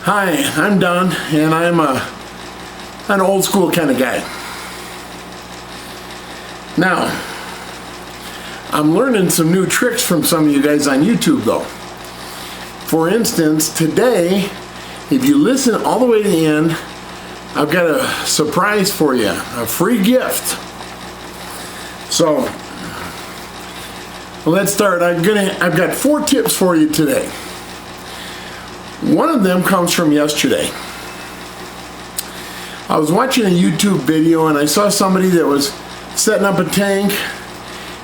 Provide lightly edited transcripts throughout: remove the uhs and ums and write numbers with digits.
Hi, I'm Don, and I'm an old school kind of guy. Now, I'm learning some new tricks from some of you guys on YouTube though. For instance, today, if you listen all the way to the end, I've got a surprise for you, a free gift. So, let's start. I've got 4 tips for you today. One of them comes from yesterday. I was watching a YouTube video and I saw somebody that was setting up a tank,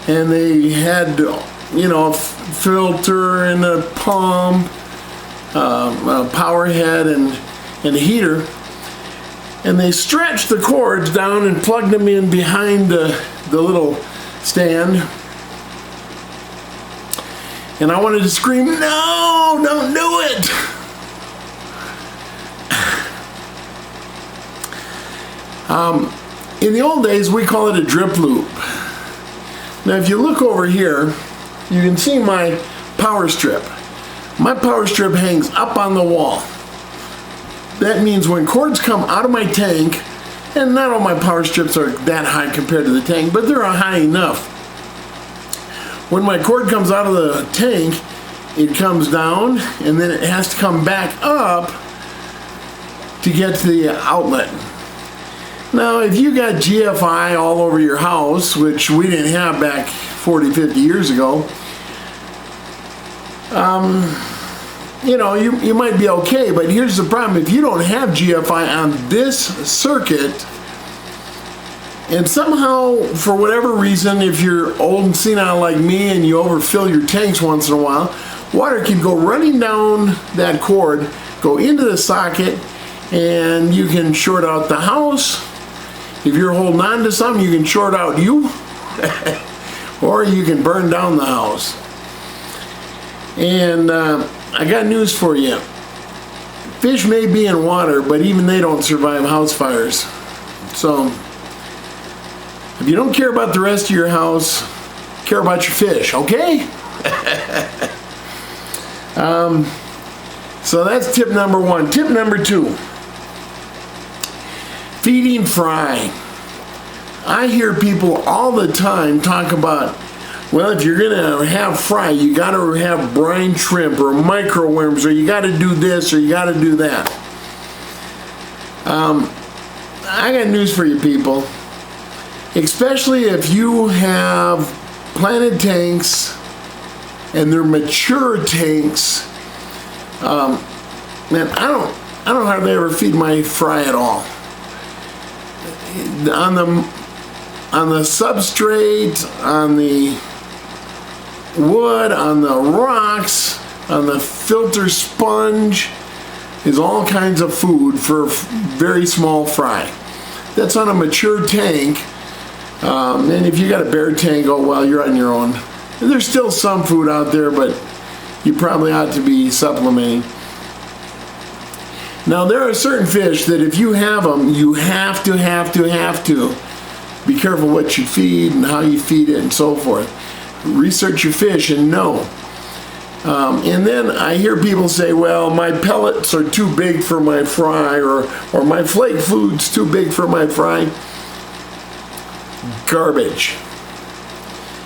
and they had, a filter and a pump, a power head and a heater, and they stretched the cords down and plugged them in behind the little stand. And I wanted to scream, "No, don't do it!" In the old days, we call it a drip loop. Now, if you look over here, you can see my power strip. My power strip hangs up on the wall. That means when cords come out of my tank, and not all my power strips are that high compared to the tank, but they're high enough. When my cord comes out of the tank, it comes down, and then it has to come back up to get to the outlet. Now, if you got GFI all over your house, which we didn't have back 40, 50 years ago, you might be okay, but here's the problem. If you don't have GFI on this circuit, and somehow, for whatever reason, if you're old and senile like me and you overfill your tanks once in a while, water can go running down that cord, go into the socket, and you can short out the house. If you're holding on to something, you can short out you, or you can burn down the house. And I got news for you. Fish may be in water, but even they don't survive house fires. So, if you don't care about the rest of your house, care about your fish, okay? So that's tip number 1. Tip number 2. Feeding fry. I hear people all the time talk about, well, if you're gonna have fry, you gotta have brine shrimp or microworms, or you gotta do this or you gotta do that. I got news for you people. Especially if you have planted tanks and they're mature tanks. Man, I don't hardly ever feed my fry at all. On the substrate, on the wood, on the rocks, on the filter sponge is all kinds of food for very small fry. That's on a mature tank. And if you got a bare tank, oh well, you're on your own. And there's still some food out there, but you probably ought to be supplementing. Now, there are certain fish that if you have them, you have to be careful what you feed and how you feed it and so forth. Research your fish and know. And then I hear people say, well, my pellets are too big for my fry, or my flake food's too big for my fry. Garbage.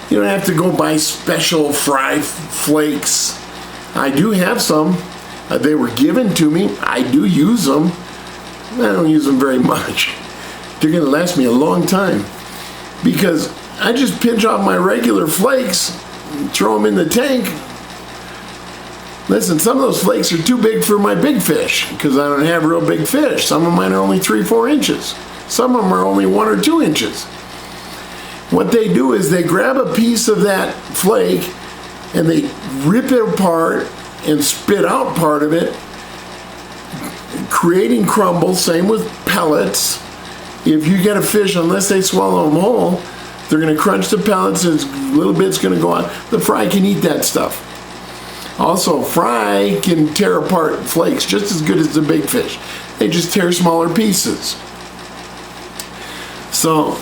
You don't have to go buy special fry flakes. I do have some. They were given to me. I do use them. I don't use them very much. They're going to last me a long time, because I just pinch off my regular flakes and throw them in the tank. Listen, some of those flakes are too big for my big fish, because I don't have real big fish. Some of mine are only 3-4 inches. Some of them are only 1 or 2 inches. What they do is they grab a piece of that flake and they rip it apart and spit out part of it, creating crumbles. Same with pellets. If you get a fish, unless they swallow them whole, they're going to crunch the pellets and a little bit's going to go out. The fry can eat that stuff. Also, fry can tear apart flakes just as good as the big fish. They just tear smaller pieces. So,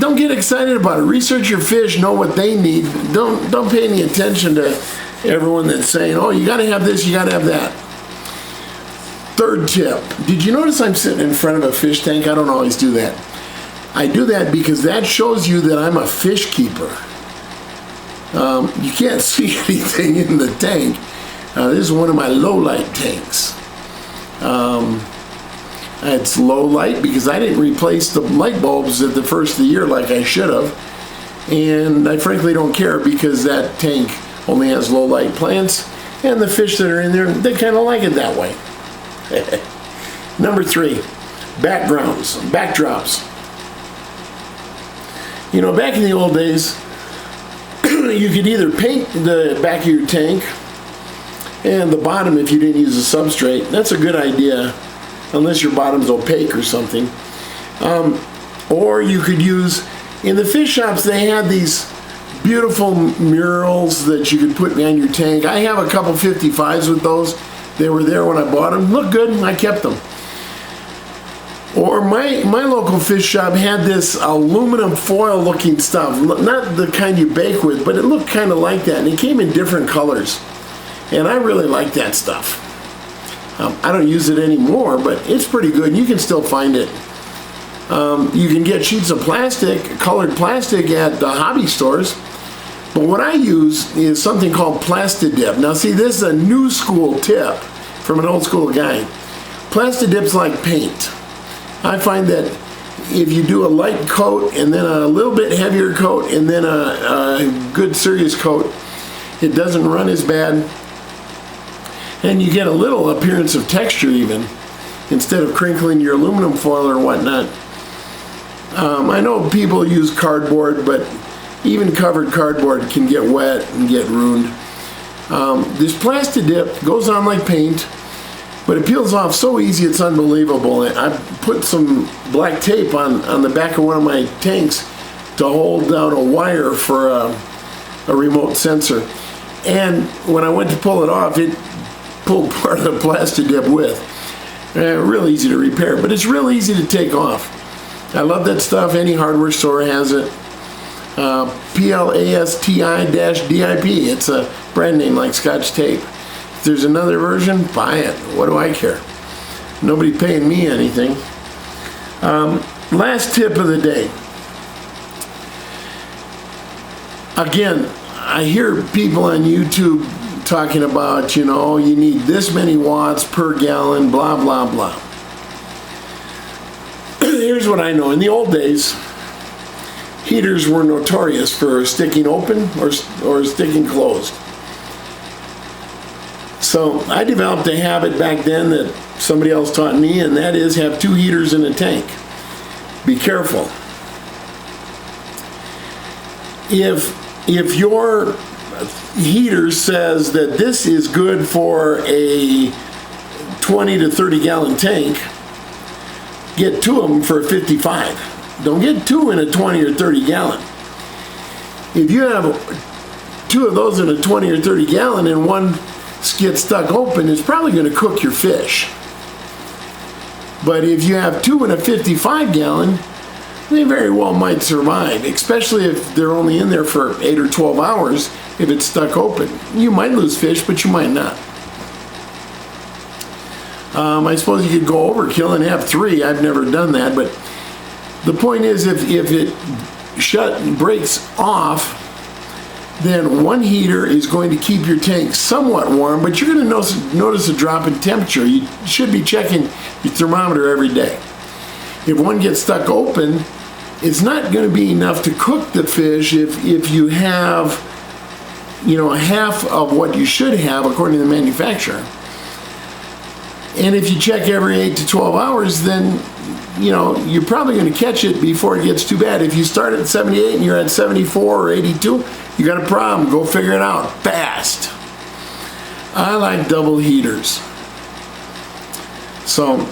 don't get excited about it. Research your fish, know what they need. Don't pay any attention to everyone that's saying, oh, you got to have this, you got to have that. Third tip, did you notice I'm sitting in front of a fish tank? I don't always do that. I do that because that shows you that I'm a fish keeper. You can't see anything in the tank. This is one of my low light tanks. It's low light because I didn't replace the light bulbs at the first of the year like I should have. And I frankly don't care because that tank only has low light plants, and the fish that are in there, they kind of like it that way. Number 3, backdrops. You know, back in the old days, you could either paint the back of your tank and the bottom if you didn't use a substrate. That's a good idea, unless your bottom's opaque or something. Or you could use, in the fish shops, they had these beautiful murals that you could put behind your tank. I have a couple 55s with those. They were there when I bought them. Look good, I kept them. Or my local fish shop had this aluminum foil looking stuff. Not the kind you bake with, but it looked kind of like that. And it came in different colors. And I really like that stuff. I don't use it anymore, but it's pretty good. You can still find it. You can get sheets of plastic, colored plastic at the hobby stores. But what I use is something called Plasti Dip. Now see, this is a new school tip from an old school guy. Plasti Dip's like paint. I find that if you do a light coat and then a little bit heavier coat and then a good serious coat, it doesn't run as bad. And you get a little appearance of texture even, instead of crinkling your aluminum foil or whatnot. I know people use cardboard, but even covered cardboard can get wet and get ruined. This Plasti Dip goes on like paint, but it peels off so easy it's unbelievable. I put some black tape on the back of one of my tanks to hold down a wire for a remote sensor. And when I went to pull it off, it pulled part of the Plasti Dip with. Real easy to repair, but it's real easy to take off. I love that stuff. Any hardware store has it. Plasti-DIP. It's a brand name like Scotch tape. If there's another version, buy it. What do I care? Nobody paying me anything. Last tip of the day. Again, I hear people on YouTube talking about, you know, you need this many watts per gallon, blah, blah, blah. Here's what I know. In the old days, heaters were notorious for sticking open or sticking closed. So I developed a habit back then that somebody else taught me, and that is have 2 heaters in a tank. Be careful. If your heater says that this is good for a 20 to 30 gallon tank, get 2 of them for 55. Don't get 2 in a 20 or 30 gallon. If you have 2 of those in a 20 or 30 gallon and one gets stuck open, it's probably going to cook your fish. But if you have 2 in a 55 gallon, they very well might survive, especially if they're only in there for 8 or 12 hours. If it's stuck open, you might lose fish, but you might not. I suppose you could go overkill and have 3. I've never done that, but the point is, if it breaks off, then one heater is going to keep your tank somewhat warm, but you're going to notice a drop in temperature. You should be checking your thermometer every day. If one gets stuck open, it's not going to be enough to cook the fish if you have, you know, half of what you should have according to the manufacturer. And if you check every 8 to 12 hours, then, you know, you're probably going to catch it before it gets too bad. If you start at 78 and you're at 74 or 82, you got a problem. Go figure it out fast. I like double heaters. So,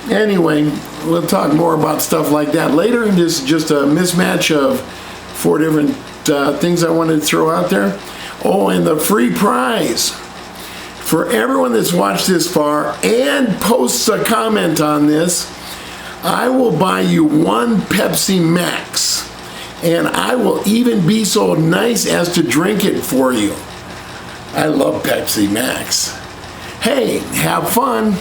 anyway, we'll talk more about stuff like that later. And this is just a mismatch of 4 different things I wanted to throw out there. Oh, and the free prize. For everyone that's watched this far and posts a comment on this, I will buy you 1 Pepsi Max, and I will even be so nice as to drink it for you. I love Pepsi Max. Hey, have fun.